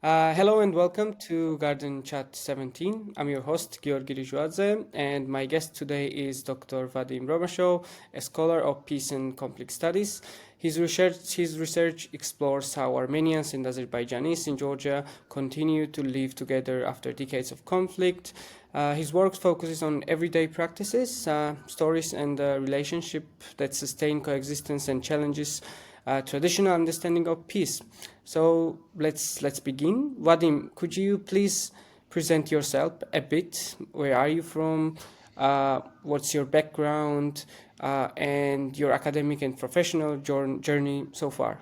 Hello and welcome to Garden Chat 17. I'm your host, Giorgi Rizhvadze, and my guest today is Dr. Vadim Romashov, a scholar of peace and conflict studies. His research explores how Armenians and Azerbaijanis in Georgia continue to live together after decades of conflict. His work focuses on everyday practices, stories, and the relationship that sustain coexistence and challenges traditional understanding of peace. So let's begin. Vadim, could you please present yourself a bit? Where are you from? What's your background and your academic and professional journey so far?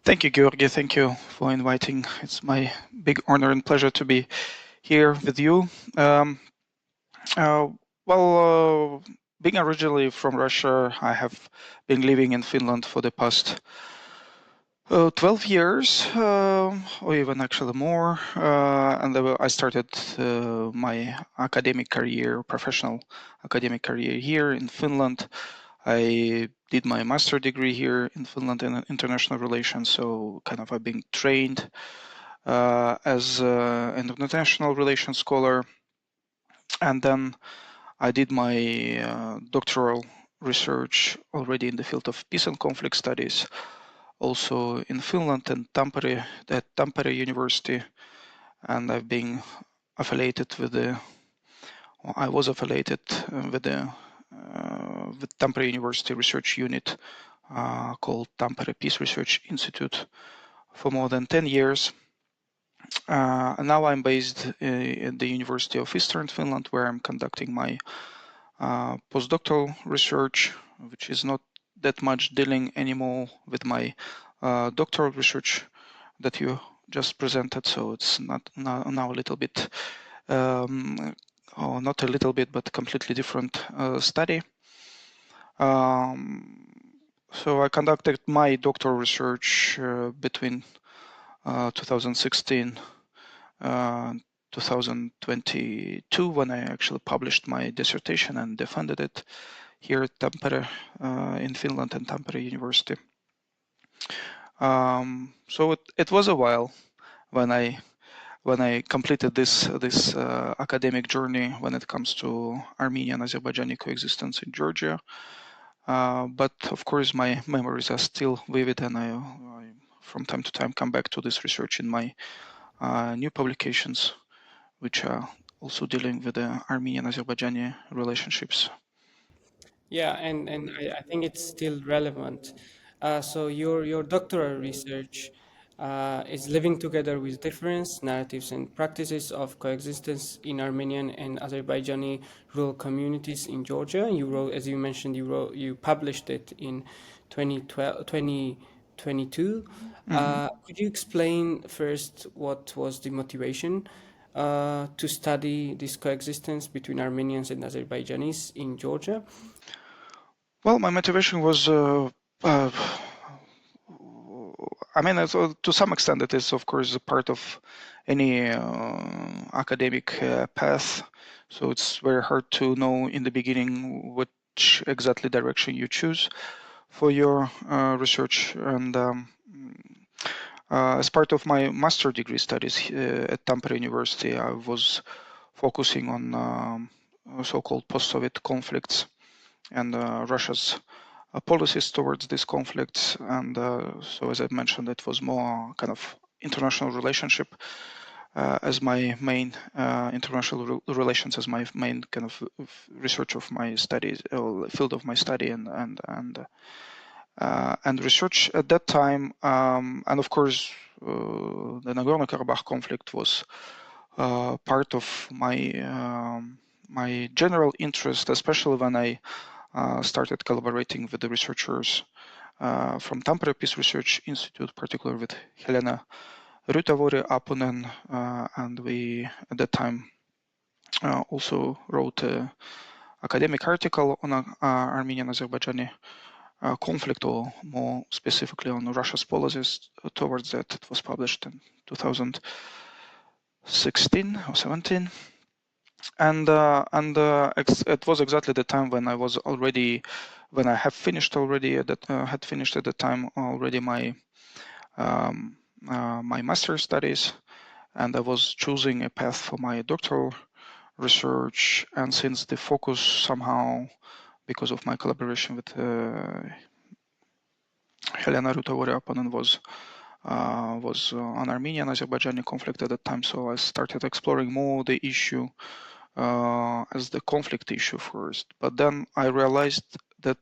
Thank you, Georgi. Thank you for inviting. It's my big honor and pleasure to be here with you. Um, uh, Being originally from Russia, I have been living in Finland for the past 12 years, or even actually more. And I started my academic career, professional academic career here in Finland. I did my master degree here in Finland in international relations, so kind of I've been trained as an international relations scholar, and then I did my doctoral research already in the field of peace and conflict studies, also in Finland and at Tampere University, and I've been affiliated with I was affiliated with Tampere University Research Unit called Tampere Peace Research Institute for more than 10 years. Now I'm based at the University of Eastern Finland, where I'm conducting my postdoctoral research, which is not that much dealing anymore with my doctoral research that you just presented. So it's not now a little bit, or not a little bit, but completely different study. So I conducted my doctoral research between 2016 2022, when I actually published my dissertation and defended it here at Tampere in Finland and Tampere University. So it was a while when I completed this academic journey when it comes to Armenian-Azerbaijani coexistence in Georgia. But of course, my memories are still vivid, and I from time to time come back to this research in my new publications, which are also dealing with the Armenian-Azerbaijani relationships. Yeah, and I think it's still relevant. So your doctoral research is living together with difference, narratives, and practices of coexistence in Armenian and Azerbaijani rural communities in Georgia. You wrote, as you mentioned, you published it in 2012, 2022. Mhm. Could you explain first what was the motivation to study this coexistence between Armenians and Azerbaijanis in Georgia? Well, my motivation was, uh, I mean, to some extent, it is, of course, a part of any academic path. So it's very hard to know in the beginning which exactly direction you choose for your research. And as part of my master degree studies at Tampere University, I was focusing on so-called post-Soviet conflicts and Russia's policies towards these conflicts. And so, as I mentioned, it was more kind of international relationship as my main international relations as my main kind of research of my studies, field of my study, and research at that time. And of course, the Nagorno-Karabakh conflict was part of my general interest, especially when I started collaborating with the researchers from Tampere Peace Research Institute, particularly with Helena Rytavori Apunen, and we at that time also wrote an academic article on Armenian-Azerbaijani conflict, or more specifically on Russia's policies towards that. It was published in 2016 or 17. And it was exactly the time when I had finished already at that time already my my master's studies, and I was choosing a path for my doctoral research. And since the focus somehow, because of my collaboration with Helena Rutova-Ryapanen, was on Armenian-Azerbaijani conflict at that time, so I started exploring more the issue as the conflict issue first. But then I realized that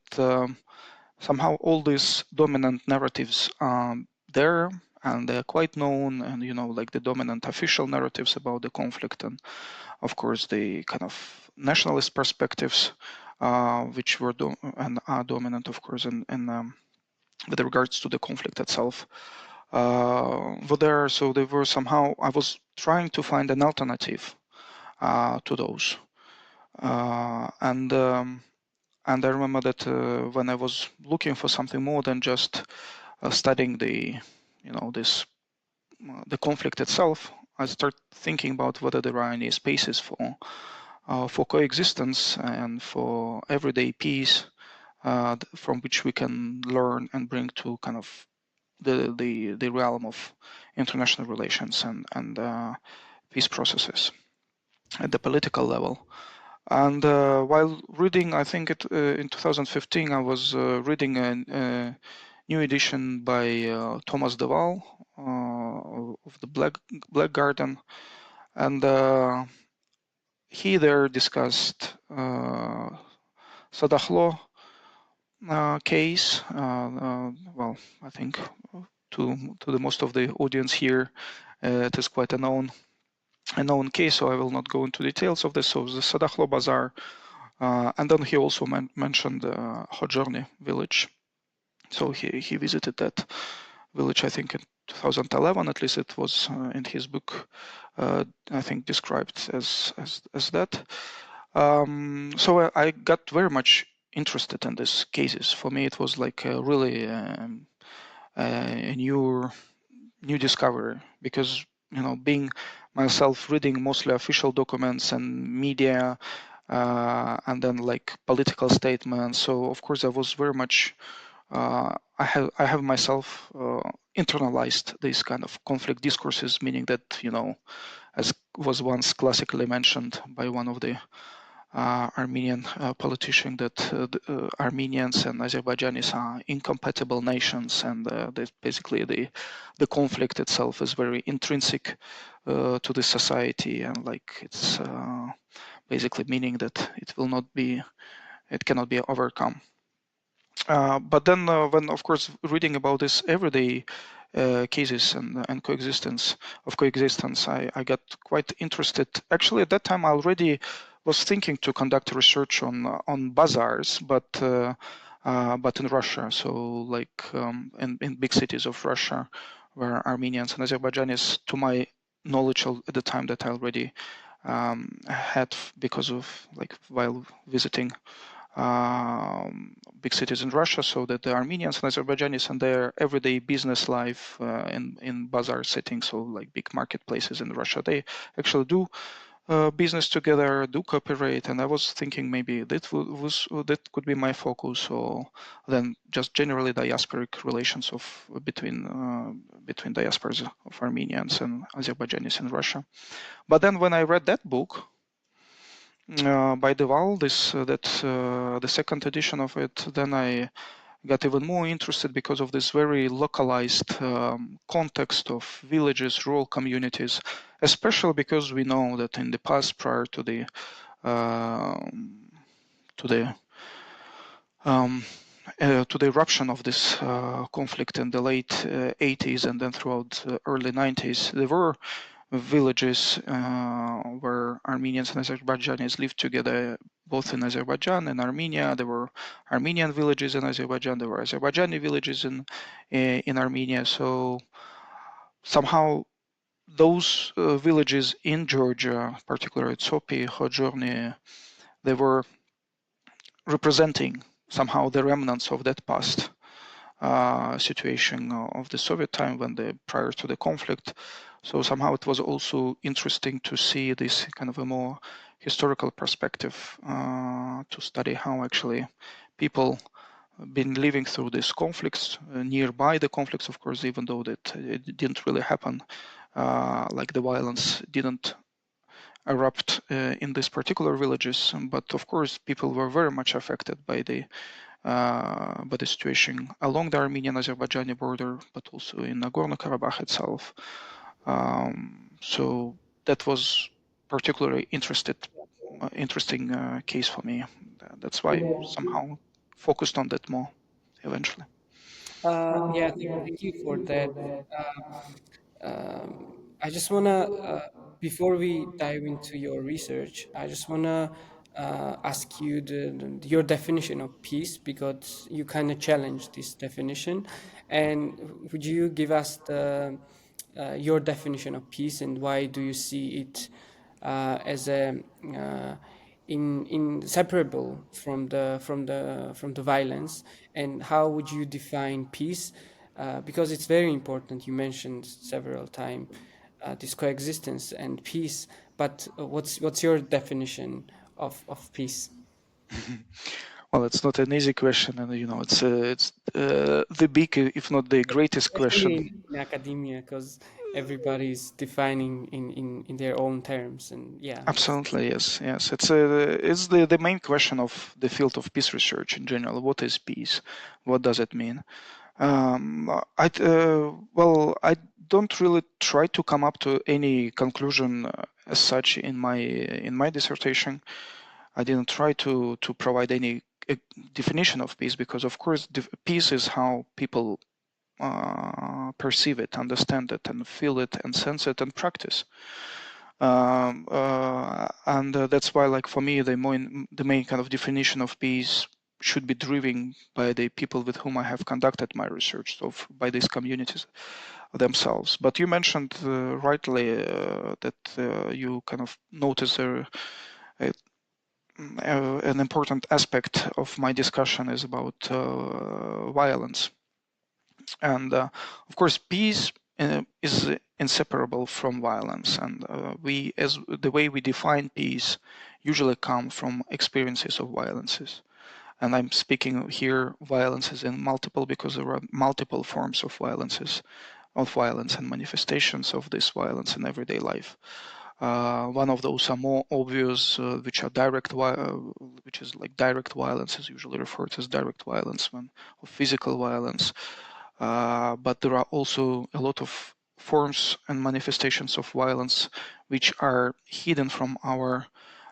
somehow all these dominant narratives are there, and they're quite known, and like the dominant official narratives about the conflict, and of course the kind of nationalist perspectives, which were and are dominant, of course, in with regards to the conflict itself. Were there, so they were somehow, I was trying to find an alternative to those. And I remember that when I was looking for something more than just studying the conflict itself, I started thinking about whether there are any spaces for coexistence and for everyday peace, from which we can learn and bring to kind of the realm of international relations and peace processes at the political level. And while reading, I think in 2015, I was reading a new edition by Thomas de Waal of the Black Garden, and he there discussed Sadahlo case. Well, I think to the most of the audience here, it is quite a known case, so I will not go into details of this. So the Sadahlo Bazaar, and then he also mentioned Hojorni village. So he visited that village, I think in 2011, at least it was in his book, I think described as that. So I got very much interested in these cases. For me, it was like really a new discovery, because being myself reading mostly official documents and media, and then like political statements. So of course I was very much I have myself internalized these kind of conflict discourses, meaning that as was once classically mentioned by one of the Armenian politician, that Armenians and Azerbaijanis are incompatible nations, and that basically the conflict itself is very intrinsic to the society, and like it's basically meaning that it cannot be overcome. But then when, of course, reading about this everyday cases and coexistence, I got quite interested. Actually, at that time, I already was thinking to conduct research on bazaars, but in Russia. So like in big cities of Russia, where Armenians and Azerbaijanis, to my knowledge at the time, that I already had, because of like while visiting big cities in Russia, so that the Armenians and Azerbaijanis and their everyday business life in bazaar settings, so like big marketplaces in Russia, they actually do business together, do cooperate. And I was thinking maybe that could be my focus, or then just generally diasporic relations between diasporas of Armenians and Azerbaijanis in Russia. But then when I read that book by de Waal, the second edition of it, then I got even more interested because of this very localized context of villages, rural communities, especially because we know that in the past, prior to the eruption of this conflict in the late 80s and then throughout early 90s, there were villages where Armenians and Azerbaijanis lived together, both in Azerbaijan and Armenia. There were Armenian villages in Azerbaijan, there were Azerbaijani villages in Armenia. So somehow those villages in Georgia, particularly Tsopi, Hojorni, they were representing somehow the remnants of that past situation of the Soviet time, prior to the conflict. So somehow it was also interesting to see this kind of a more historical perspective, to study how actually people been living through these conflicts, nearby the conflicts, of course, even though that it didn't really happen, like the violence didn't erupt in these particular villages. But of course, people were very much affected by the situation along the Armenian-Azerbaijani border, but also in Nagorno-Karabakh itself. So that was particularly interesting case for me. That's why I somehow focused on that more eventually. Yeah, thank you for that. I just wanna, before we dive into your research, I just wanna ask you your definition of peace because you kind of challenged this definition, and would you give us your definition of peace and why do you see it as a inseparable from the violence, and how would you define peace? Because it's very important. You mentioned several times this coexistence and peace, but what's your definition of peace? Well, it's not an easy question, and it's the big, if not the greatest Especially question. in academia, because everybody's defining in their own terms, and yeah, Absolutely, yes. It's the main question of the field of peace research in general. What is peace? What does it mean? I don't really try to come up to any conclusion as such in my dissertation. I didn't try to provide any definition of peace because, of course, peace is how people perceive it, understand it, and feel it, and sense it, and practice. And that's why, like for me, the main kind of definition of peace should be driven by the people with whom I have conducted my research, so by these communities themselves. But you mentioned rightly that you kind of notice an important aspect of my discussion is about violence. And of course, peace is inseparable from violence. And as the way we define peace, usually come from experiences of violences. And I'm speaking here violences in multiple because there are multiple forms of violence and manifestations of this violence in everyday life. One of those are more obvious, which is like direct violence, is usually referred to as direct violence, or physical violence. But there are also a lot of forms and manifestations of violence which are hidden from our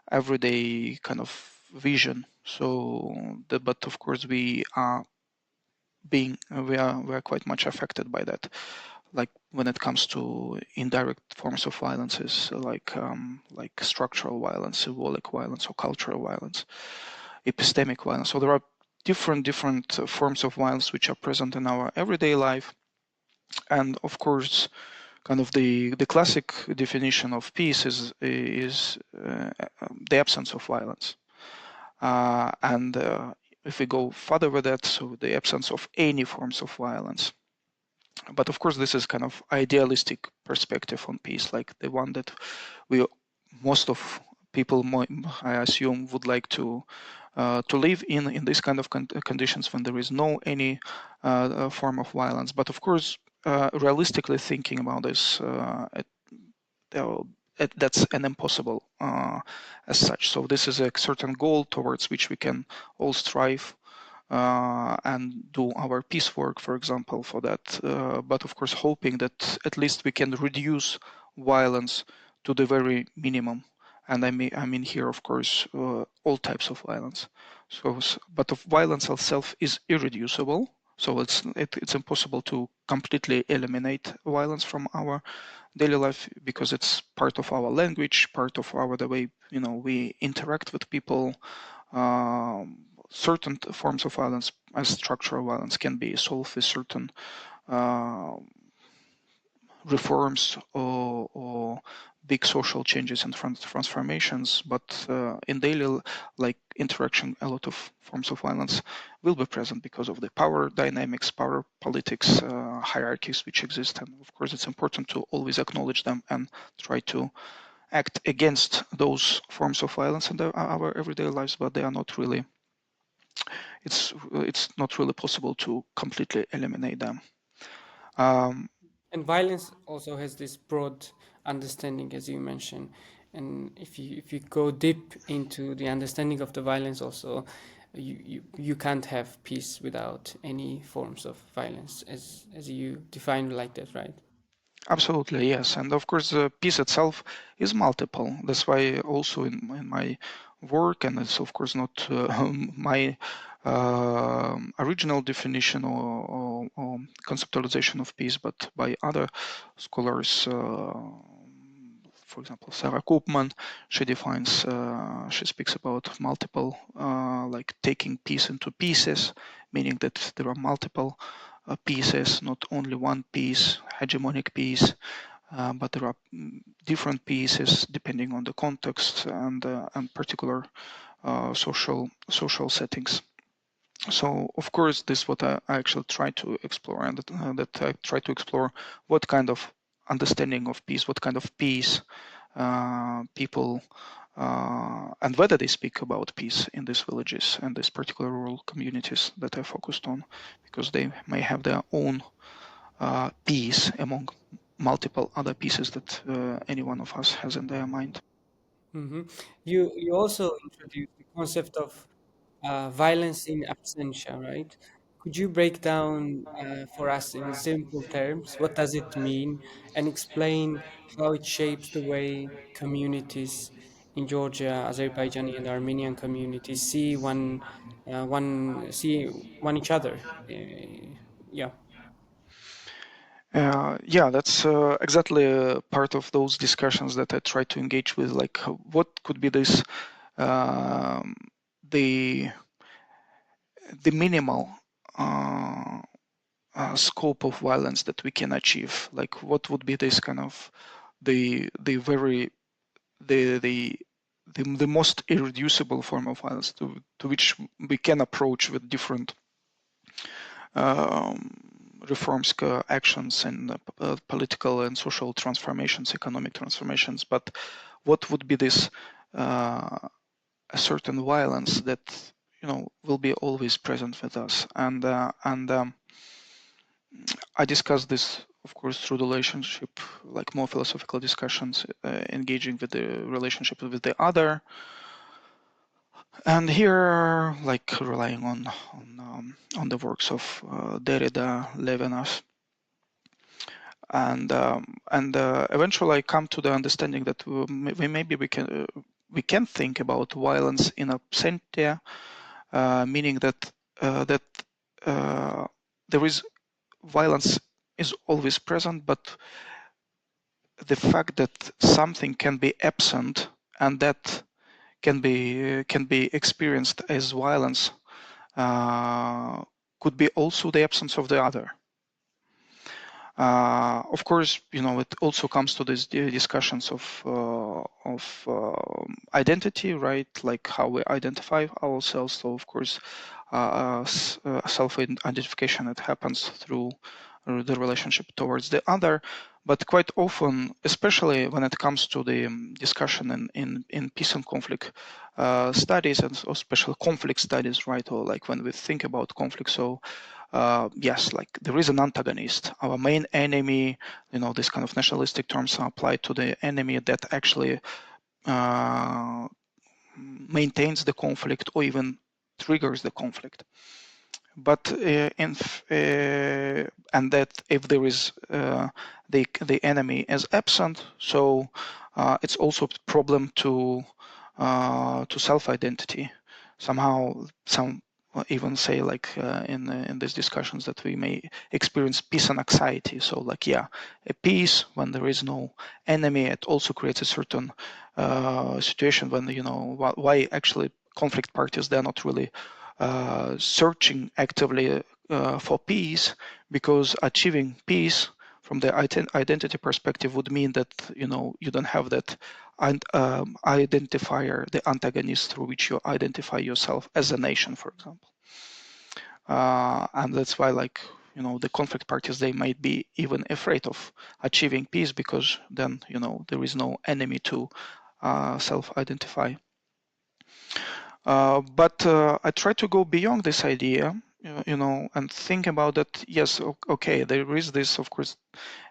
everyday kind of vision. But of course we are quite much affected by that. Like when it comes to indirect forms of violences, like structural violence, symbolic violence, or cultural violence, epistemic violence. So there are different forms of violence which are present in our everyday life. And of course, kind of the classic definition of peace is the absence of violence. And if we go further with that, so the absence of any forms of violence. But of course, this is kind of idealistic perspective on peace, like the one that most of people, I assume, would like to live in these kind of conditions when there is no any form of violence. But of course, realistically thinking about this, that's an impossible as such. So this is a certain goal towards which we can all strive and do our peace work, for example, for that. But of course, hoping that at least we can reduce violence to the very minimum. And I mean here, of course, all types of violence. But of violence itself is irreducible. So it's impossible to completely eliminate violence from our daily life because it's part of our language, part of the way we interact with people. Certain forms of violence, as structural violence, can be solved with certain reforms or big social changes and transformations, but in daily interaction, a lot of forms of violence will be present because of the power dynamics, power politics, hierarchies which exist. And of course, it's important to always acknowledge them and try to act against those forms of violence in our everyday lives, but they are not really it's not really possible to completely eliminate them. And violence also has this broad understanding, as you mentioned. And if you go deep into the understanding of the violence, also, you can't have peace without any forms of violence, as you define like that, right? Absolutely, yes. And of course, the peace itself is multiple. That's why also in my work, and it's of course not my original definition or conceptualization of peace, but by other scholars. For example, Sarah Koopman, she speaks about multiple, like taking peace into pieces, meaning that there are multiple pieces, not only one piece, hegemonic piece, but there are different pieces depending on the context and particular social settings. So of course, this is what I actually try to explore, and that I try to explore what kind of understanding of peace, what kind of peace people and whether they speak about peace in these villages and these particular rural communities that I focused on, because they may have their own piece among multiple other pieces that any one of us has in their mind. Hmm. You also introduced the concept of violence in absentia, right? Could you break down for us in simple terms what does it mean and explain how it shapes the way communities in Georgia, Azerbaijani, and Armenian communities see one each other? Yeah. Yeah, that's exactly part of those discussions that I try to engage with. Like, what could be this um, the minimal uh, scope of violence that we can achieve? Like, what would be this kind of the very the most irreducible form of violence to which we can approach with different um, reforms, actions, and political and social transformations, economic transformations. But what would be this a certain violence that will be always present with us? And I discussed this, of course, through the relationship, like more philosophical discussions, engaging with the relationship with the other, and here, like relying on the works of Derrida, Levinas, and eventually I come to the understanding that maybe we can think about violence in absentia, meaning that that there is violence is always present, but the fact that something can be absent and that can be experienced as violence could be also the absence of the other. Of course, it also comes to these discussions of identity, right? Like how we identify ourselves. So, of course, self-identification, it happens through the relationship towards the other. But quite often, especially when it comes to the discussion in peace and conflict studies, and especially conflict studies, right? Or like when we think about conflict, so yes, like there is an antagonist, our main enemy. This kind of nationalistic terms are applied to the enemy that actually maintains the conflict or even triggers the conflict. But and that if there is the enemy is absent, so it's also a problem to self-identity. Somehow, some even say like in these discussions that we may experience peace and anxiety. So like a peace when there is no enemy, it also creates a certain situation when why actually conflict parties, they're not really searching actively for peace, because achieving peace from the identity perspective would mean that you don't have that identifier, the antagonist through which you identify yourself as a nation, for example. And that's why, like, the conflict parties, they might be even afraid of achieving peace, because then there is no enemy to self-identify. But I try to go beyond this idea, and think about that. Yes, okay, there is this, of course,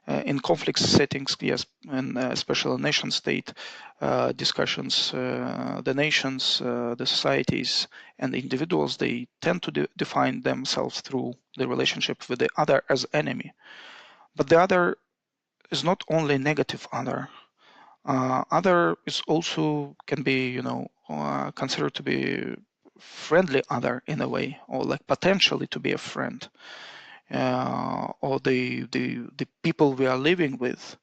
in conflict settings, yes, and especially nation state discussions, the nations, the societies, and the individuals, they tend to define themselves through the relationship with the other as enemy. But the other is not only negative other. Other is also can be, considered to be friendly other in a way, or like potentially to be a friend, or the people we are living with,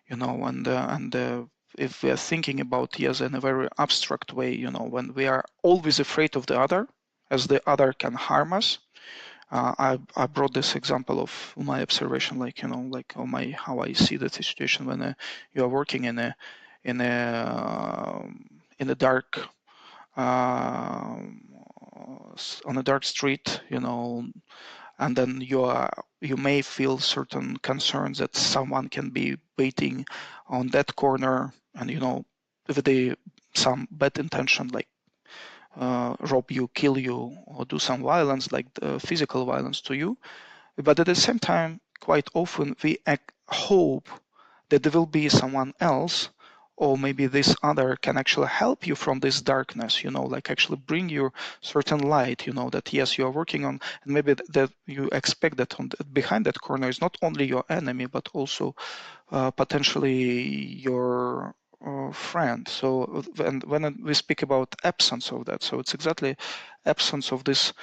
and if we are thinking about, yes, in a very abstract way, when we are always afraid of the other, as the other can harm us. I brought this example of my observation, like, like how I see the situation when you are working in a in a dark on a dark street, and then you may feel certain concerns that someone can be waiting on that corner, and with some bad intention, like rob you, kill you, or do some violence, like physical violence to you. But at the same time, quite often we hope that there will be someone else, or maybe this other can actually help you from this darkness, like actually bring you certain light, that yes, you are working on, and maybe that you expect that behind that corner is not only your enemy, but also potentially your friend. So when we speak about absence of that, so it's exactly absence of this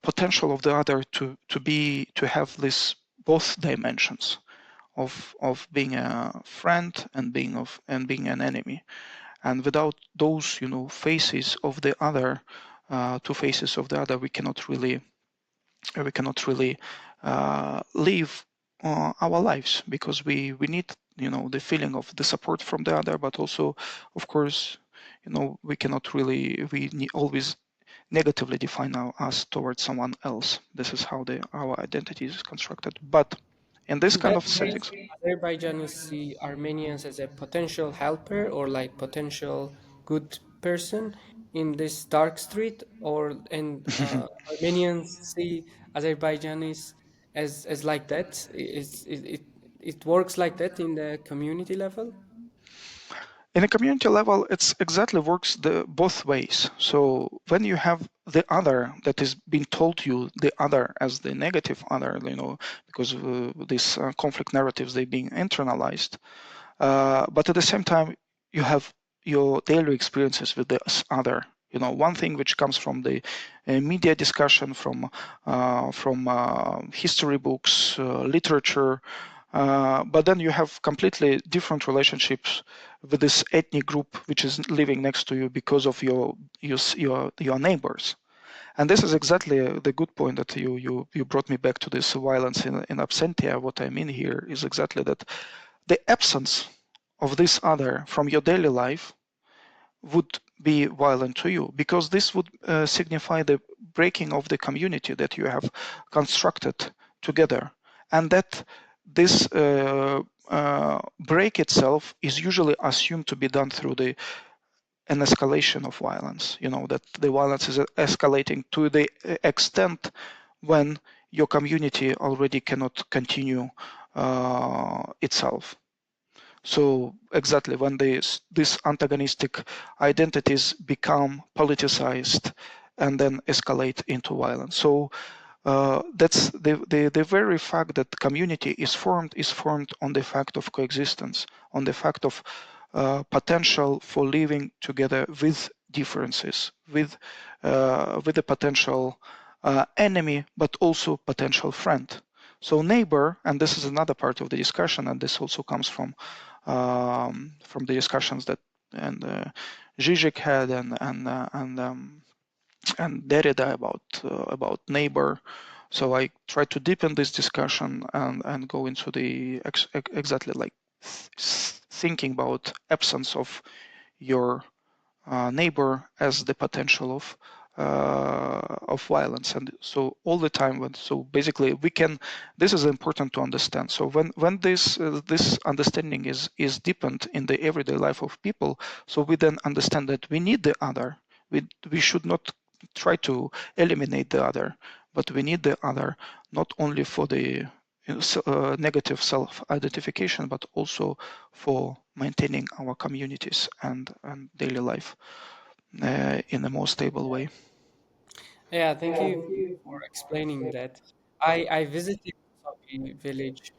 potential of the other to have this both dimensions of being a friend and being an enemy. And without those, faces of the other, two faces of the other, we cannot really live our lives, because we need, the feeling of the support from the other, but also, of course, we cannot really, always negatively define us towards someone else. This is how our identity is constructed. But in this In kind that of case, settings, Azerbaijanis see Armenians as a potential helper or like potential good person in this dark street, or and Armenians see Azerbaijanis as like that. It works like that in the community level. in a community level, it's exactly works the both ways. So when you have the other that is being told you, the other as the negative other, because these conflict narratives, they being internalized. But at the same time, you have your daily experiences with this other. One thing which comes from the media discussion, from history books, literature, but then you have completely different relationships with this ethnic group which is living next to you because of your neighbors. And this is exactly the good point that you brought me back to this violence in absentia. What I mean here is exactly that the absence of this other from your daily life would be violent to you, because this would signify the breaking of the community that you have constructed together, and that this break itself is usually assumed to be done through an escalation of violence. That the violence is escalating to the extent when your community already cannot continue itself. So exactly when these antagonistic identities become politicized and then escalate into violence. So that's the very fact that community is formed on the fact of coexistence, on the fact of potential for living together with differences, with a potential enemy, but also potential friend. So neighbor, and this is another part of the discussion, and this also comes from the discussions that and Zizek had and Derrida about neighbor. So I try to deepen this discussion and go into the exactly like thinking about absence of your neighbor as the potential of violence. And so all the time so basically we can, this is important to understand. So when this understanding is deepened in the everyday life of people, so we then understand that we need the other, we should not try to eliminate the other, but we need the other not only for the negative self-identification, but also for maintaining our communities and daily life in a more stable way. Yeah, thank you for explaining that. I visited Sopi village.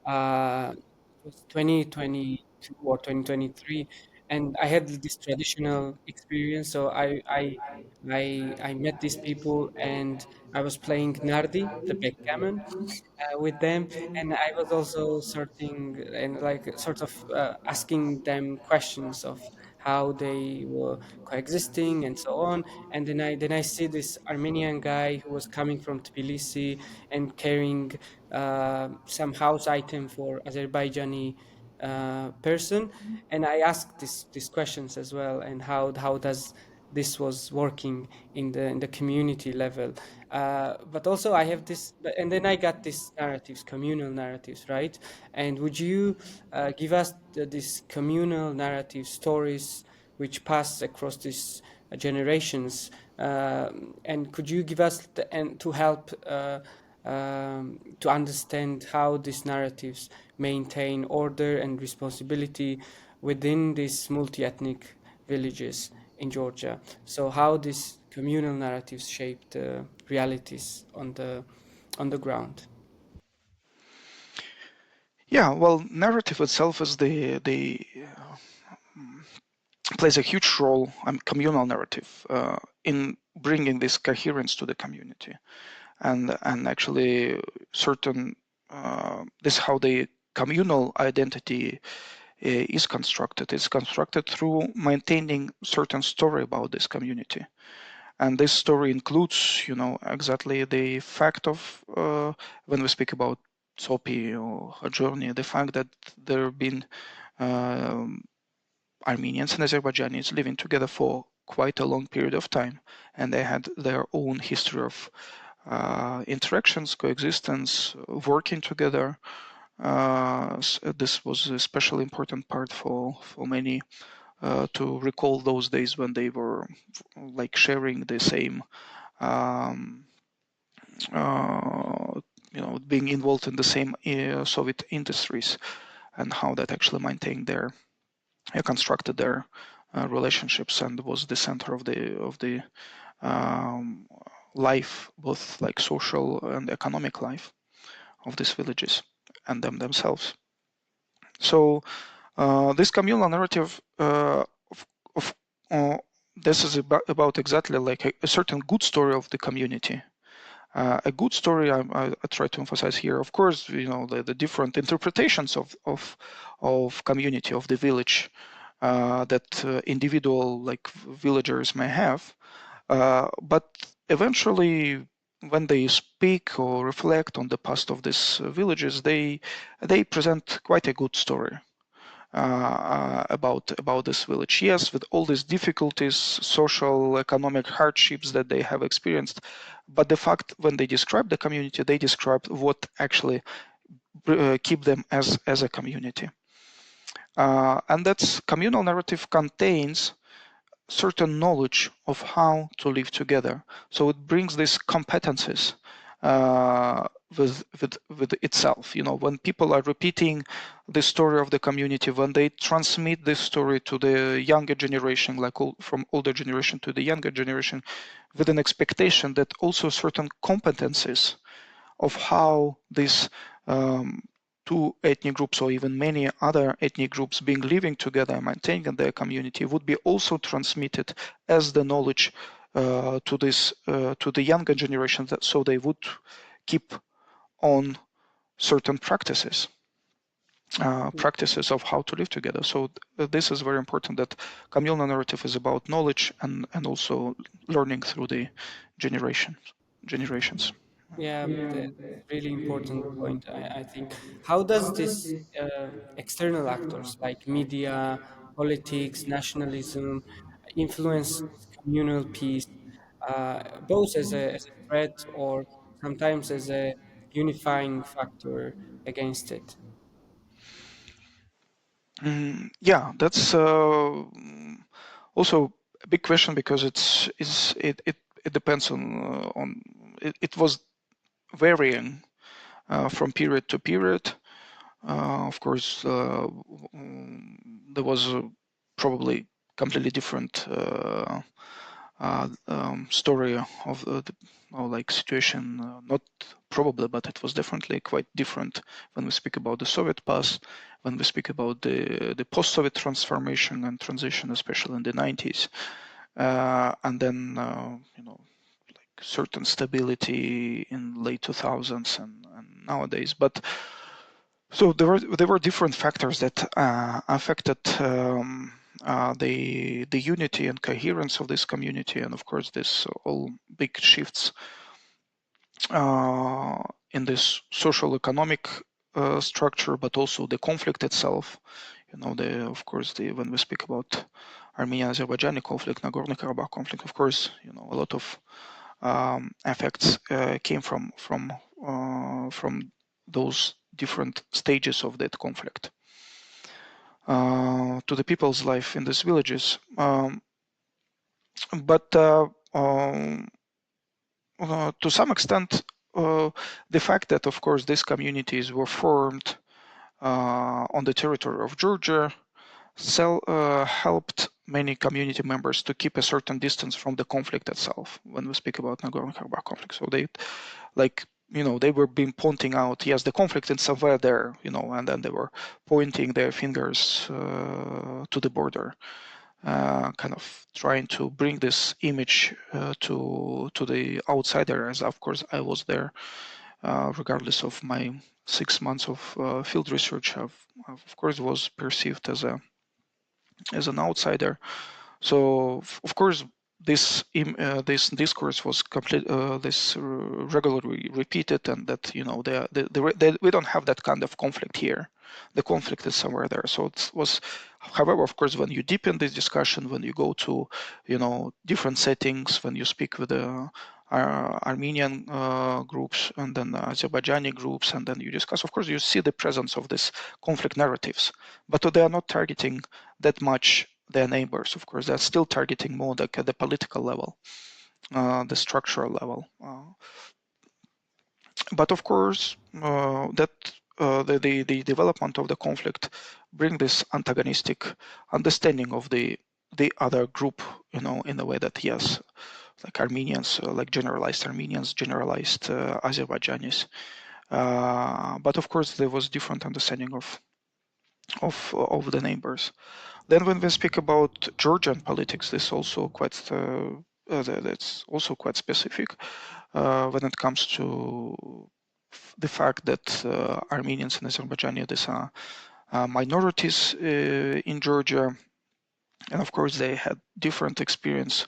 It was 2022 or 2023, and I had this traditional experience. So I met these people, and I was playing Nardi, the backgammon, with them, and I was also sorting and like sort of asking them questions of how they were coexisting and so on. And then I see this Armenian guy who was coming from Tbilisi and carrying some house item for Azerbaijani person, and I asked these questions as well, and how does this was working in the community level. But also I have this, and then I got these narratives, communal narratives, right? And would you give us these communal narrative stories which pass across these generations? And could you give us and to help to understand how these narratives maintain order and responsibility within these multi-ethnic villages in Georgia? So how these communal narratives shape the realities on the ground? Yeah, well, narrative itself is the plays a huge role, communal narrative, in bringing this coherence to the community, and actually certain this how the communal identity is constructed. It's constructed through maintaining certain story about this community, and this story includes, exactly the fact of when we speak about Sopi or her journey, the fact that there have been um, Armenians and Azerbaijanis living together for quite a long period of time, and they had their own history of interactions, coexistence, working together. This was a especially important part for many to recall those days when they were like sharing the same, um, uh, being involved in the same Soviet industries, and how that actually maintained their constructed their relationships and was the center of the um, life, both like social and economic life of these villages and themselves. So this communal narrative of this is about exactly like a certain good story of the community. A good story, I try to emphasize here, of course, the different interpretations of community, of the village, that individual like villagers may have, but eventually when they speak or reflect on the past of these villages, they present quite a good story about this village. Yes, with all these difficulties, social, economic hardships that they have experienced, but the fact when they describe the community, they describe what actually keep them as a community. And that communal narrative contains certain knowledge of how to live together. So it brings these competencies with itself. When people are repeating the story of the community, when they transmit this story to the younger generation, like from older generation to the younger generation, with an expectation that also certain competencies of how this two ethnic groups or even many other ethnic groups being living together and maintaining their community would be also transmitted as the knowledge to the younger generation, so they would keep on certain practices of how to live together. So this is very important, that communal narrative is about knowledge and also learning through the generations. Yeah, that's really important point, I think. How does this external actors like media, politics, nationalism influence communal peace, both as a threat or sometimes as a unifying factor against it? Yeah, that's also a big question because it depends on it was varying from period to period. Of course, there was probably completely different story of the like situation. Not probably, but it was definitely quite different when we speak about the Soviet past, when we speak about the post-Soviet transformation and transition, especially in the 90s, and then like certain stability in late 2000s and nowadays. But so there were different factors that affected the unity and coherence of this community, and of course this all big shifts in this social economic structure, but also the conflict itself. Of course when we speak about Armenian-Azerbaijani conflict, Nagorno-Karabakh conflict, of course a lot of effects came from those different stages of that conflict to the people's life in these villages. But to some extent, the fact that, of course, these communities were formed on the territory of Georgia helped many community members to keep a certain distance from the conflict itself when we speak about Nagorno-Karabakh conflict. So they, like, they were being pointing out, yes, the conflict is somewhere there, and then they were pointing their fingers to the border, kind of trying to bring this image to the outsider, as of course I was there, regardless of my 6 months of field research, of course was perceived as an outsider. So of course this discourse was regularly repeated, and that we don't have that kind of conflict here. The conflict is somewhere there. So it was, however, of course, when you deepen this discussion, when you go to different settings, when you speak with the Armenian groups and then Azerbaijani groups, and then you discuss, of course, you see the presence of these conflict narratives, but they are not targeting that much their neighbors. Of course, they're still targeting more like at the political level, the structural level. But of course, the development of the conflict bring this antagonistic understanding of the other group, in a way that, yes, like Armenians, like generalized Armenians, generalized Azerbaijanis. But of course, there was different understanding of the neighbors. Then, when we speak about Georgian politics, this also that's also quite specific when it comes to the fact that Armenians and Azerbaijani, these are minorities in Georgia, and of course they had different experience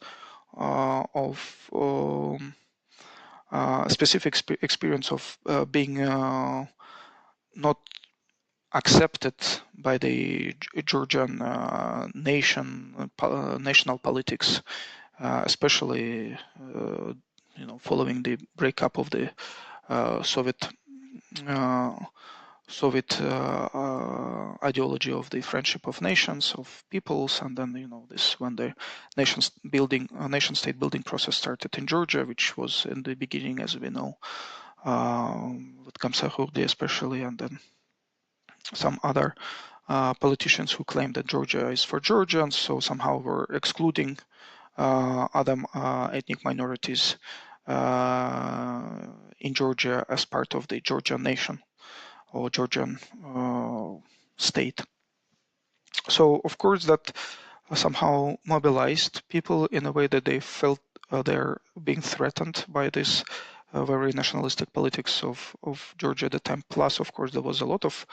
of specific experience of being not accepted by the Georgian national politics, especially following the breakup of the Soviet ideology of the friendship of nations, of peoples, and then this when the nation state building process started in Georgia, which was in the beginning, as we know, with Kamsahurdi especially, and then some other politicians who claimed that Georgia is for Georgians, so somehow were excluding other ethnic minorities in Georgia as part of the Georgian nation or Georgian state. So of course that somehow mobilized people in a way that they felt they're being threatened by this very nationalistic politics of Georgia at the time. Plus, of course, there was a lot of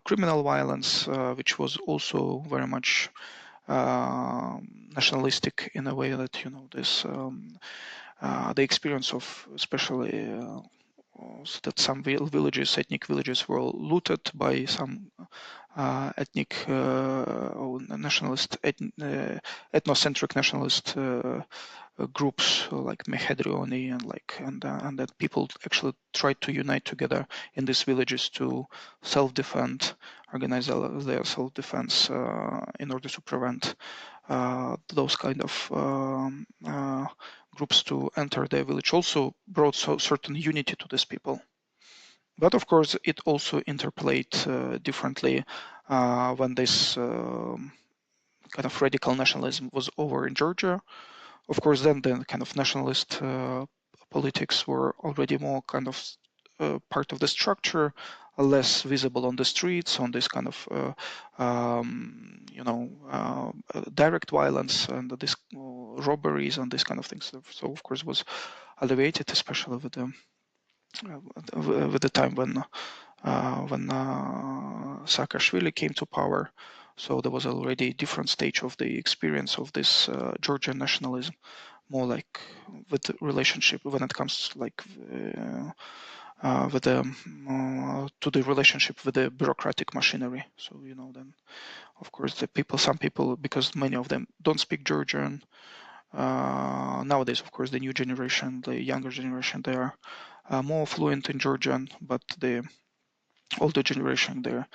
criminal violence, which was also very much nationalistic in a way that this the experience of especially so that some villages, ethnic villages, were looted by some ethnic nationalist, ethnocentric nationalist groups like Mehedrioni and that people actually tried to unite together in these villages to self-defend, organize their self-defense in order to prevent those kind of groups to enter their village. Also brought certain unity to these people. But of course, it also interplayed differently when this kind of radical nationalism was over in Georgia. Of course, then the kind of nationalist politics were already more kind of part of the structure, less visible on the streets, on this kind of direct violence and this robberies and these kind of things. So of course was alleviated, especially with the time when Saakashvili came to power. So there was already a different stage of the experience of this Georgian nationalism, more like with the relationship when it comes like with the to the relationship with the bureaucratic machinery. So then of course some people, because many of them don't speak Georgian. Nowadays, of course, the new generation, the younger generation, they are more fluent in Georgian, but the older generation they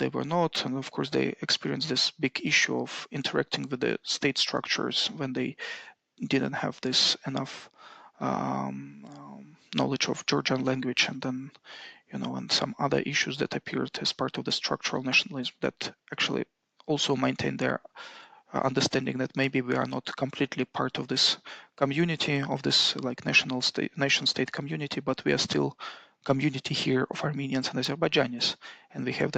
were not, and of course they experienced this big issue of interacting with the state structures when they didn't have this enough knowledge of Georgian language, and then and some other issues that appeared as part of the structural nationalism that actually also maintain their understanding that maybe we are not completely part of this community, of this like nation state community, but we are still community here of Armenians and Azerbaijanis, and we have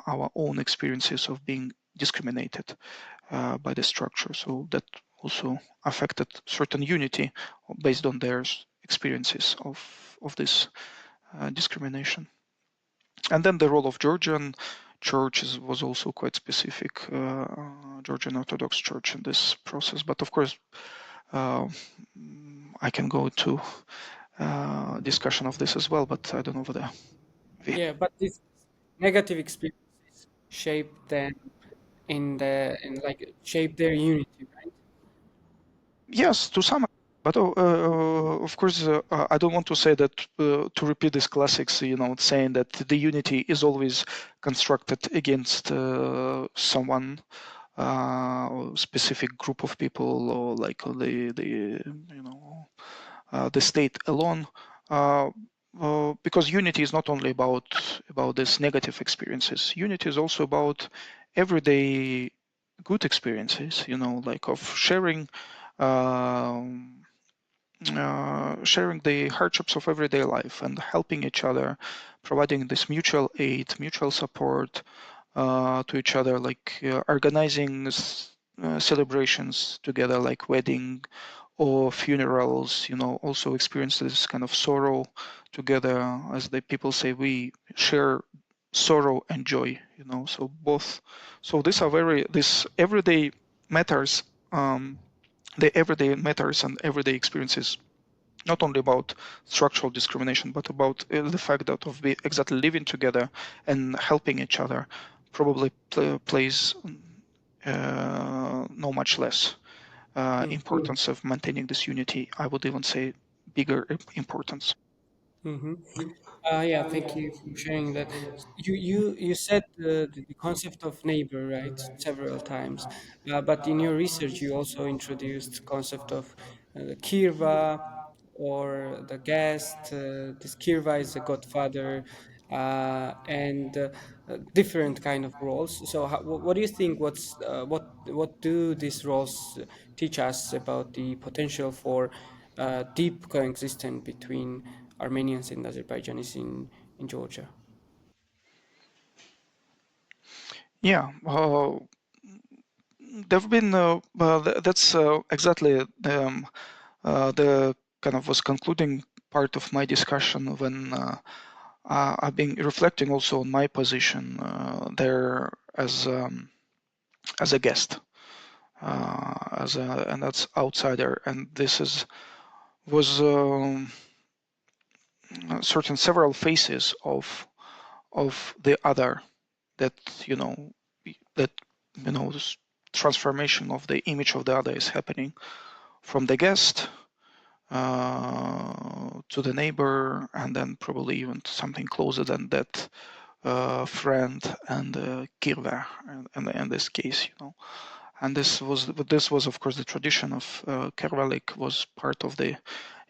our own experiences of being discriminated by the structure. So that also affected certain unity based on their experiences of this discrimination. And then the role of Georgian church was also quite specific, Georgian Orthodox Church in this process. But of course, I can go to discussion of this as well, but I don't know whether Yeah, but these negative experiences shape them in like shape their unity, right? yes, to some, but of course, I don't want to say that to repeat these classics, saying that the unity is always constructed against someone or specific group of people, or like the state alone. Because unity is not only about these negative experiences. Unity is also about everyday good experiences. Like of sharing. Sharing the hardships of everyday life and helping each other, providing this mutual aid, mutual support to each other, like organizing celebrations together, like wedding or funerals. Also experience this kind of sorrow together. As the people say, we share sorrow and joy. So both. So this everyday matters. The everyday matters and everyday experiences, not only about structural discrimination, but about the fact that of exactly living together and helping each other probably plays no much less importance of maintaining this unity. I would even say bigger importance. Mm-hmm. Yeah, thank you for sharing that. You said the concept of neighbor, right, several times, but in your research you also introduced concept of the kirva or the guest. This kirva is the godfather, and different kind of roles. So, what do you think? What do these roles teach us about the potential for deep coexistence between Armenians and Azerbaijanis in Georgia? Yeah, there have been. That's exactly the kind of was concluding part of my discussion when I've been reflecting also on my position there as a guest, and that's outsider, and this was certain several faces of the other, that that this transformation of the image of the other is happening from the guest to the neighbor, and then probably even something closer than that, friend and kirva, and in this case, and this was of course the tradition of Kervalik was part of the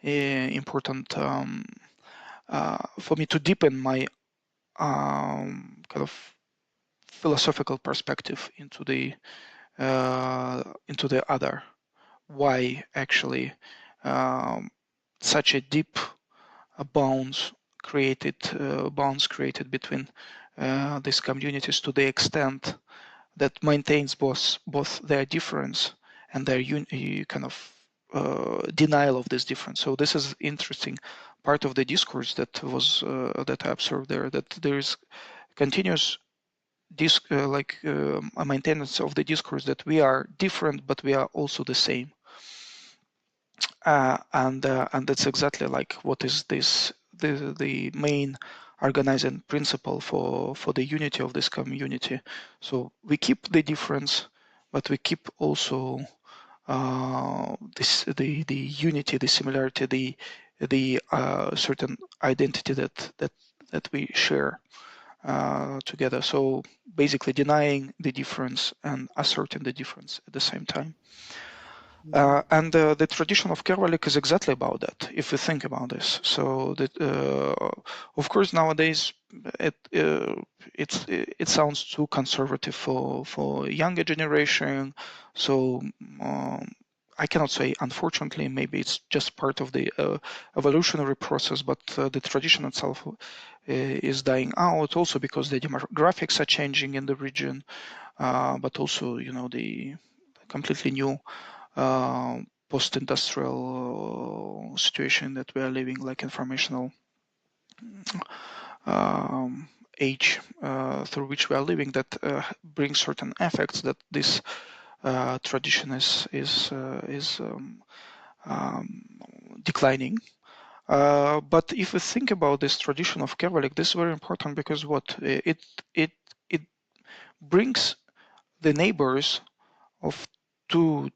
important for me to deepen my kind of philosophical perspective into the other. Why actually such a deep bonds created between these communities, to the extent that maintains both their difference and their kind of denial of this difference. So this is interesting part of the discourse that was that I observed there, that there is continuous a maintenance of the discourse that we are different, but we are also the same. And that's exactly like what is the main organizing principle for the unity of this community. So we keep the difference, but we keep also the unity, the similarity, the certain identity that we share together. So basically denying the difference and asserting the difference at the same time. And the tradition of Kervalik is exactly about that, if we think about this. So that, of course, nowadays it sounds too conservative for younger generation. So I cannot say, unfortunately, maybe it's just part of the evolutionary process, but the tradition itself is dying out, also because the demographics are changing in the region, but also, the completely new post-industrial situation that we are living, like informational age through which we are living, that brings certain effects that this tradition is declining. But if we think about this tradition of Kervalik, this is very important, because what it brings the neighbors of two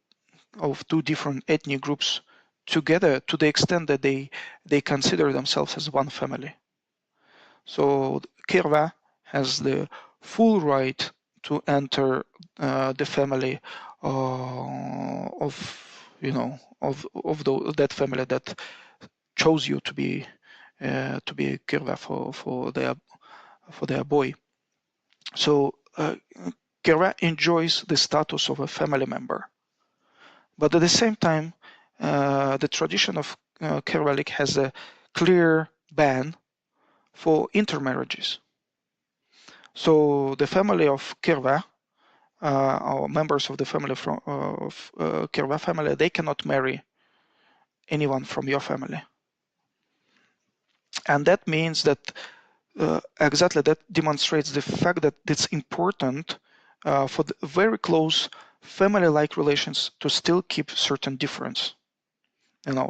different ethnic groups together, to the extent that they consider themselves as one family. So Kirva has the full right to enter the family of that family that chose you to be Kirva for their boy. So Kirva enjoys the status of a family member. But at the same time, the tradition of Kervalik has a clear ban for intermarriages. So the family of Kirva, or members of the family of Kirva family, they cannot marry anyone from your family. And that means that exactly that demonstrates the fact that it's important for the very close family-like relations to still keep certain difference.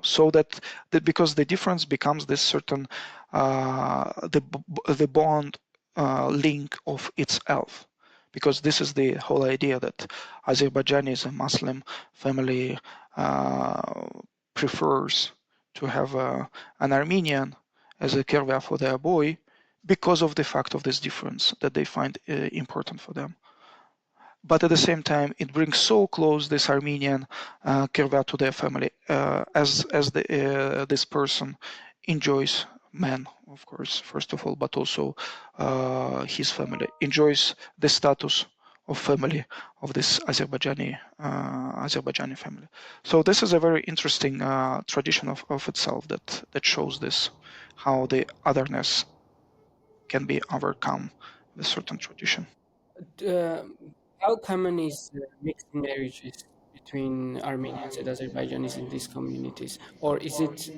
So that because the difference becomes this certain the bond link of itself, because this is the whole idea that Azerbaijani is a Muslim family prefers to have an Armenian as a kirva for their boy, because of the fact of this difference that they find important for them. But at the same time, it brings so close this Armenian kirva to their family, as this person enjoys, man, of course, first of all, but also his family enjoys the status of family of this Azerbaijani family. So this is a very interesting tradition of itself that shows this, how the otherness can be overcome with certain tradition. How common is mixed marriages between Armenians and Azerbaijanis in these communities, or is it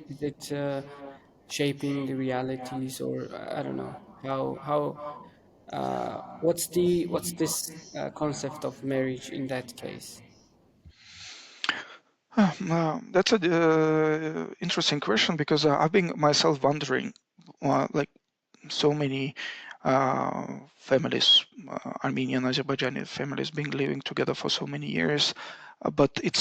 shaping the realities, or I don't know what's this concept of marriage in that case? That's a interesting question, because I've been myself wondering like so many families, Armenian, Azerbaijani families, being living together for so many years. But it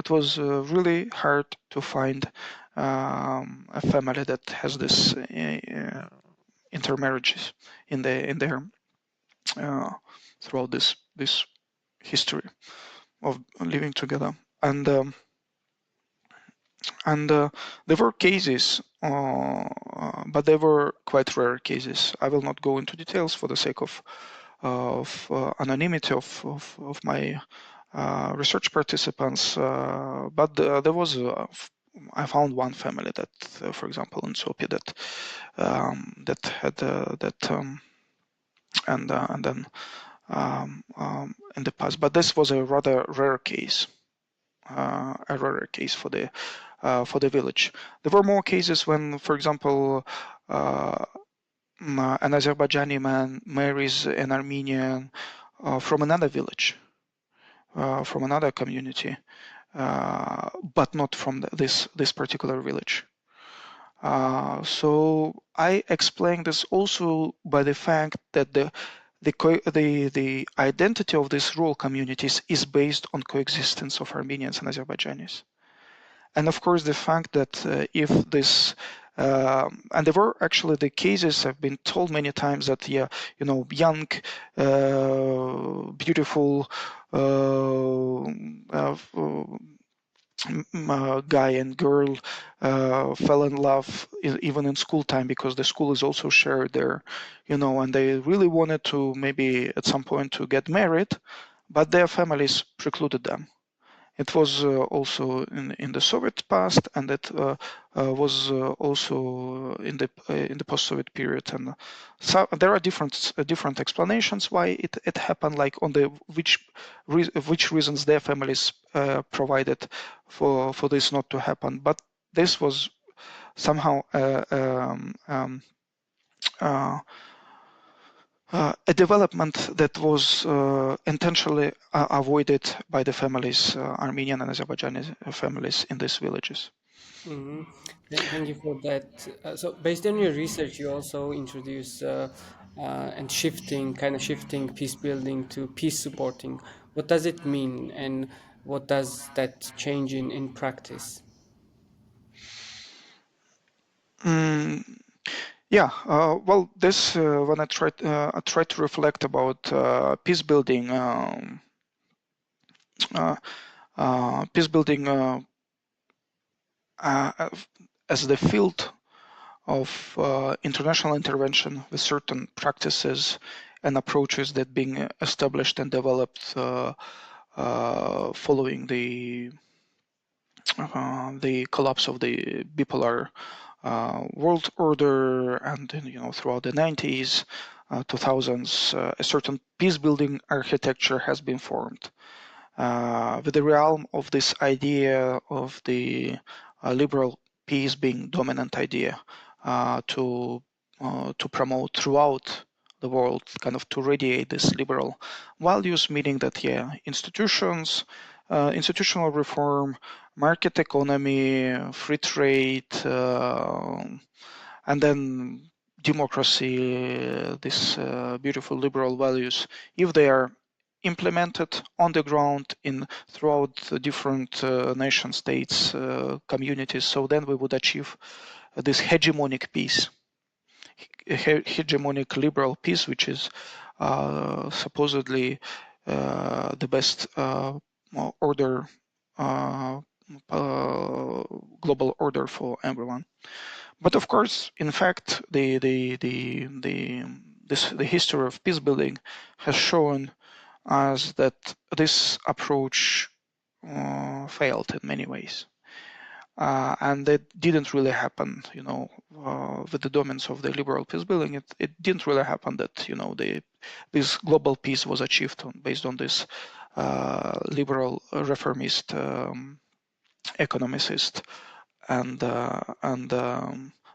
was really hard to find a family that has this intermarriages in their throughout this history of living together. And there were cases, but they were quite rare cases. I will not go into details for the sake of anonymity of my research participants. But there was I found one family that, for example, in Sofia that had that and then in the past. But this was a rather rare case. A rare case for the village. There were more cases when, for example, an Azerbaijani man marries an Armenian from another village, from another community, but not from this particular village. So I explain this also by the fact that the identity of these rural communities is based on coexistence of Armenians and Azerbaijanis. And of course, the fact that if this and there were actually the cases have been told many times that young, beautiful guy and girl fell in love even in school time, because the school is also shared there, and they really wanted to maybe at some point to get married, but their families precluded them. It was also in the Soviet past, and it was also in the post-Soviet period. And so there are different explanations why it happened, like on the which reasons their families provided for this not to happen. But this was somehow a development that was intentionally avoided by the families, Armenian and Azerbaijani families in these villages. Mm-hmm. Thank you for that. So, based on your research, you also introduce and shifting peace building to peace supporting. What does it mean, and what does that change in practice? Mm, yeah, well, this when I tried to reflect about peace building, uh, peace building uh, as the field of international intervention with certain practices and approaches that being established and developed following the collapse of the bipolar world order, and throughout the 90s, 2000s, a certain peace building architecture has been formed with the realm of this idea of the liberal peace being dominant idea to promote throughout the world, kind of to radiate this liberal values, meaning that institutions, institutional reform, market economy, free trade, and then democracy, these beautiful liberal values, if they are implemented on the ground in throughout the different nation states, communities, so then we would achieve this hegemonic peace, hegemonic liberal peace, which is supposedly the best order, uh, global order for everyone. But of course, in fact, the history of peace building has shown us that this approach failed in many ways. And that didn't really happen, with the dominance of the liberal peace building. It didn't really happen that this global peace was achieved based on this liberal reformist, economicist, and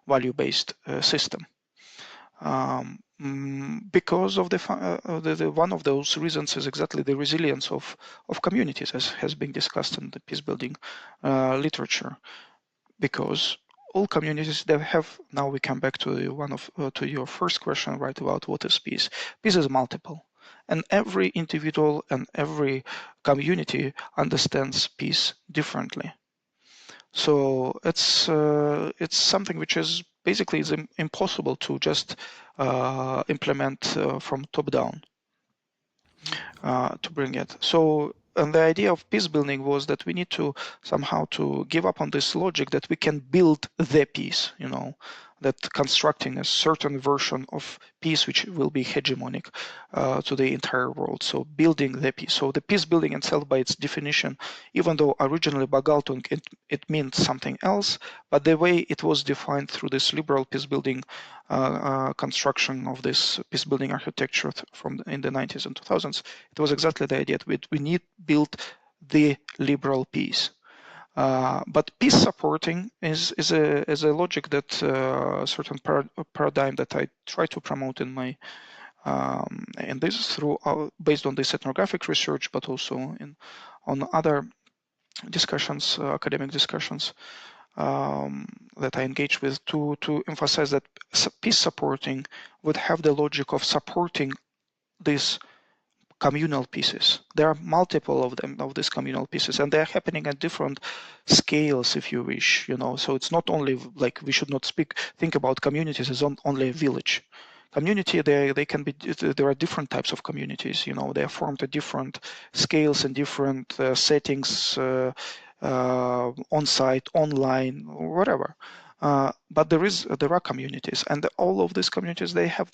value-based system. Because of the one of those reasons is exactly the resilience of communities, as has been discussed in the peace building literature, because all communities that have, now we come back to to your first question, right, about what is peace. Peace is multiple, and every individual and every community understands peace differently. So it's something which is basically is impossible to just implement from top down to bring it. So, and the idea of peace building was that we need to somehow to give up on this logic that we can build the peace, that constructing a certain version of peace which will be hegemonic to the entire world. So building the peace. So the peace building itself, by its definition, even though originally Bagaltung it meant something else, but the way it was defined through this liberal peace building construction of this peace building architecture from in the 90s and 2000s, it was exactly the idea that we need build the liberal peace. But peace supporting is a logic that certain paradigm that I try to promote in my and this is through based on this ethnographic research, but also on other discussions, academic discussions that I engage with to emphasize that peace supporting would have the logic of supporting these communal pieces. There are multiple of them, of these communal pieces, and they're happening at different scales, if you wish, So it's not only like we should not think about communities as only a village. Community, they can be, there are different types of communities, they are formed at different scales and different settings, on-site, online, whatever. But there are communities, and all of these communities, they have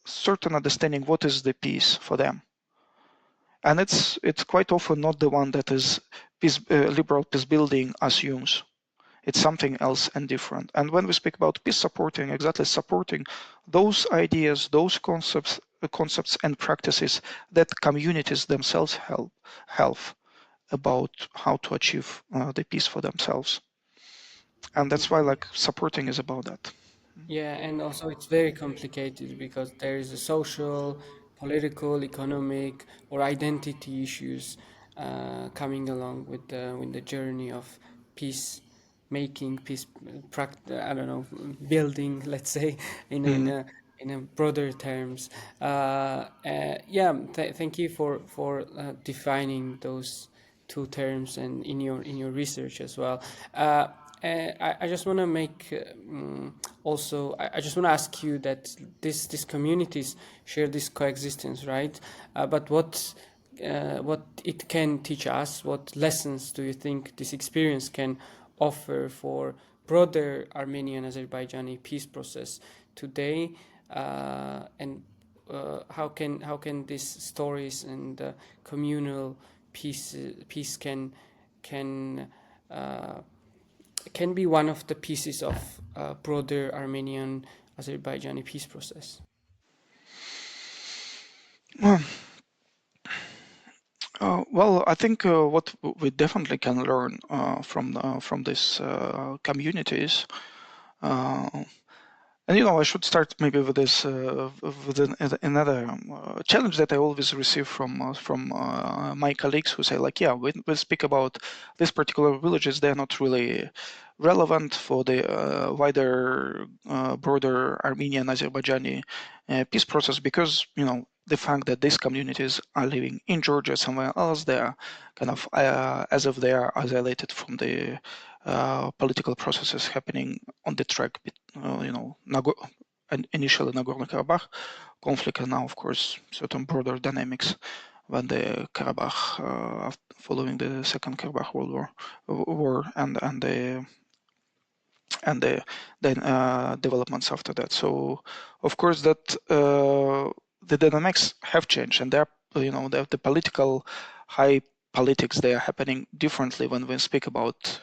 certain understanding what is the peace for them, and it's quite often not the one that is liberal peace building assumes. It's something else and different. And when we speak about peace supporting, exactly supporting those ideas, those concepts and practices that communities themselves have about how to achieve the peace for themselves. And that's why like supporting is about that. Yeah, and also it's very complicated because there is a social, political, economic, or identity issues coming along with the journey of peace making, peace I don't know, building, let's say, Mm-hmm. in a broader terms. Yeah, thank you for defining those two terms and in your research as well. I just want to make also I just want to ask you that these communities share this coexistence, right? But what it can teach us, what lessons do you think this experience can offer for broader Armenian-Azerbaijani peace process today, and how can these stories and communal peace uh, can be one of the pieces of broader Armenian-Azerbaijani peace process? Well, I think what we definitely can learn from these communities, uh, and I should start maybe with this another challenge that I always receive from my colleagues who say like, yeah, we speak about these particular villages, they're not really relevant for the wider, broader Armenian-Azerbaijani peace process because the fact that these communities are living in Georgia somewhere else, they are kind of as if they are isolated from the political processes happening on the track, initially Nagorno-Karabakh conflict, and now, of course, certain broader dynamics when the Karabakh, following the Second Karabakh War and the developments after that. So, of course, that the dynamics have changed, and the political high politics, they are happening differently when we speak about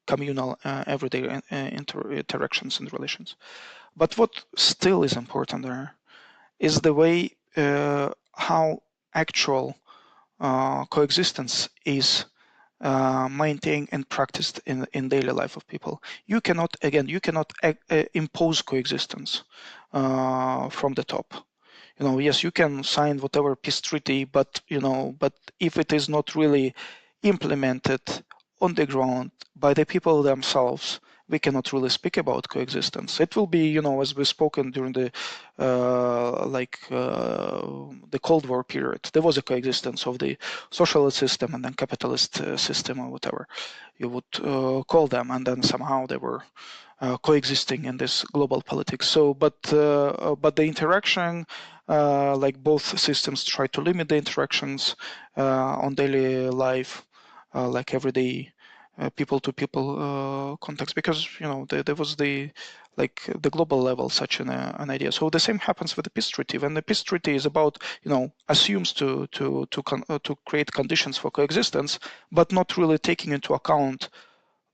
communal everyday interactions and relations. But what still is important there is the way how actual coexistence is maintained and practiced in daily life of people. You cannot impose coexistence from the top. Yes, you can sign whatever peace treaty, but if it is not really implemented on the ground by the people themselves, we cannot really speak about coexistence. It will be, as we've spoken during the the Cold War period, there was a coexistence of the socialist system and then capitalist system or whatever you would call them, and then somehow they were coexisting in this global politics. So, but the interaction, like both systems try to limit the interactions on daily life, like everyday people to people context, because there was the global level such an idea. So the same happens with the peace treaty. When the peace treaty is about assumes to create conditions for coexistence, but not really taking into account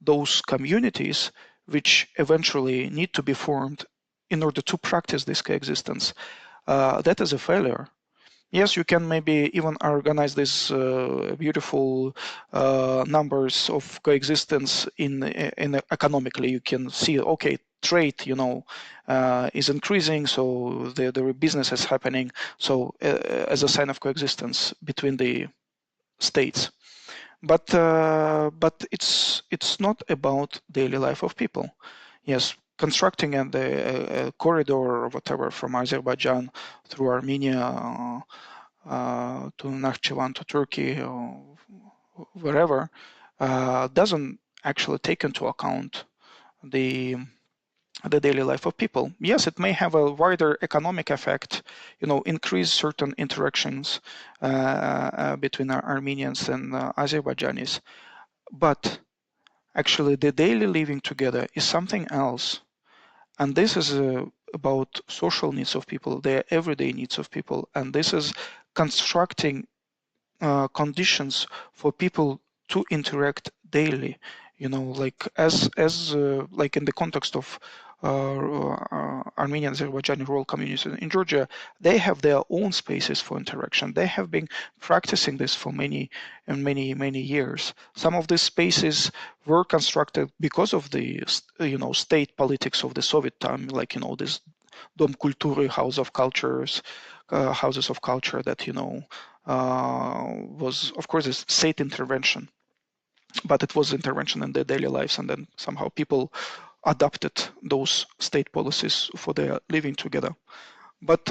those communities which eventually need to be formed in order to practice this coexistence. That is a failure. Yes, you can maybe even organize these beautiful numbers of coexistence in economically. You can see, okay, trade, is increasing, so the business is happening. So as a sign of coexistence between the states. But it's not about daily life of people. Yes, constructing a corridor or whatever from Azerbaijan through Armenia to Nakhchivan to Turkey or wherever doesn't actually take into account the daily life of people. Yes, it may have a wider economic effect, increase certain interactions between Armenians and Azerbaijanis, but actually the daily living together is something else. And this is about social needs of people, their everyday needs of people, and this is constructing conditions for people to interact daily, like as like in the context of Armenian Azerbaijani rural communities in Georgia. They have their own spaces for interaction. They have been practicing this for many years. Some of these spaces were constructed because of the state politics of the Soviet time, like this Dom Kultury, House of Cultures, houses of culture that was of course a state intervention, but it was intervention in their daily lives, and then somehow people adopted those state policies for their living together. But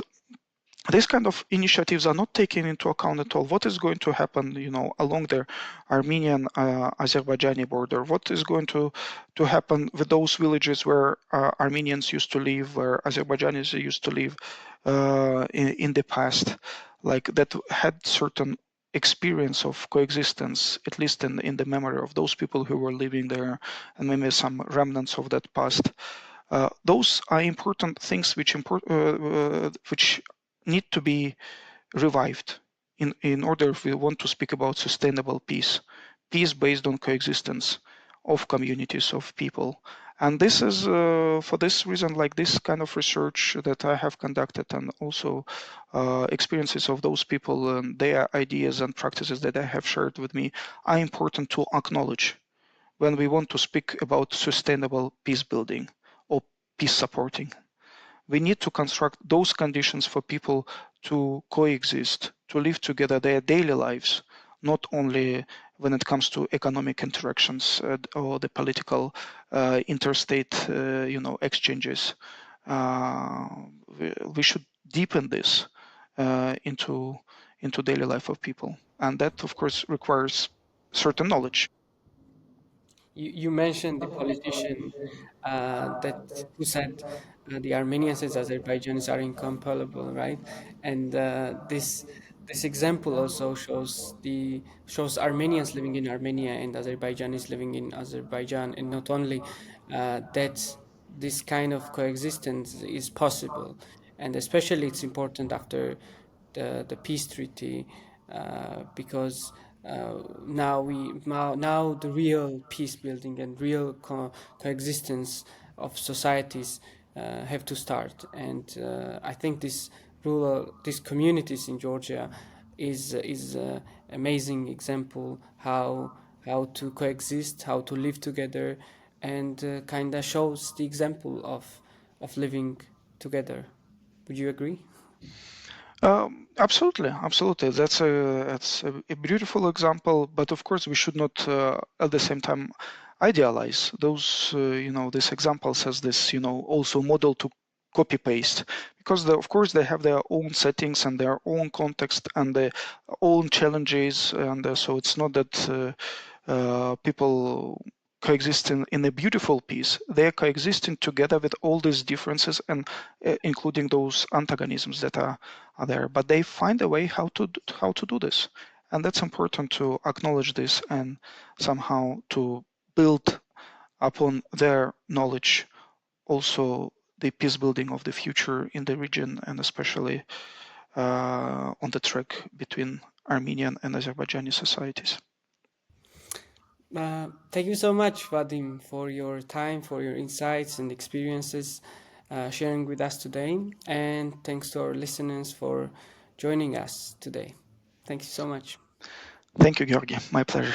these kind of initiatives are not taking into account at all what is going to happen, along the Armenian Azerbaijani border. What is going to happen with those villages where Armenians used to live, where Azerbaijanis used to live in the past, like that had certain experience of coexistence, at least in the memory of those people who were living there, and maybe some remnants of that past. Those are important things which need to be revived in order if we want to speak about sustainable peace based on coexistence of communities of people. And this is for this reason, like this kind of research that I have conducted, and also experiences of those people and their ideas and practices that they have shared with me are important to acknowledge when we want to speak about sustainable peace building or peace supporting. We need to construct those conditions for people to coexist, to live together their daily lives, not only when it comes to economic interactions or the political interstate, exchanges. We should deepen this into daily life of people, and that, of course, requires certain knowledge. You mentioned the politician that who said the Armenians and Azerbaijanis are incompatible, right? And this example also shows Armenians living in Armenia and Azerbaijanis living in Azerbaijan, and not only that this kind of coexistence is possible, and especially it's important after the peace treaty because now the real peace building and real coexistence of societies have to start. And I think these communities in Georgia is amazing example how to coexist, how to live together, and kind of shows the example of living together. Would you agree? Absolutely, absolutely. That's a beautiful example, but of course we should not at the same time idealize those. This example says this, also model to copy paste because of course they have their own settings and their own context and their own challenges, and so it's not that people coexist in a beautiful peace. They are coexisting together with all these differences and including those antagonisms that are there. But they find a way how to do this, and that's important to acknowledge this and somehow to build upon their knowledge also the peace building of the future in the region, and especially on the track between Armenian and Azerbaijani societies. Thank you so much, Vadim, for your time, for your insights and experiences sharing with us today. And thanks to our listeners for joining us today. Thank you so much. Thank you, Georgi. My pleasure.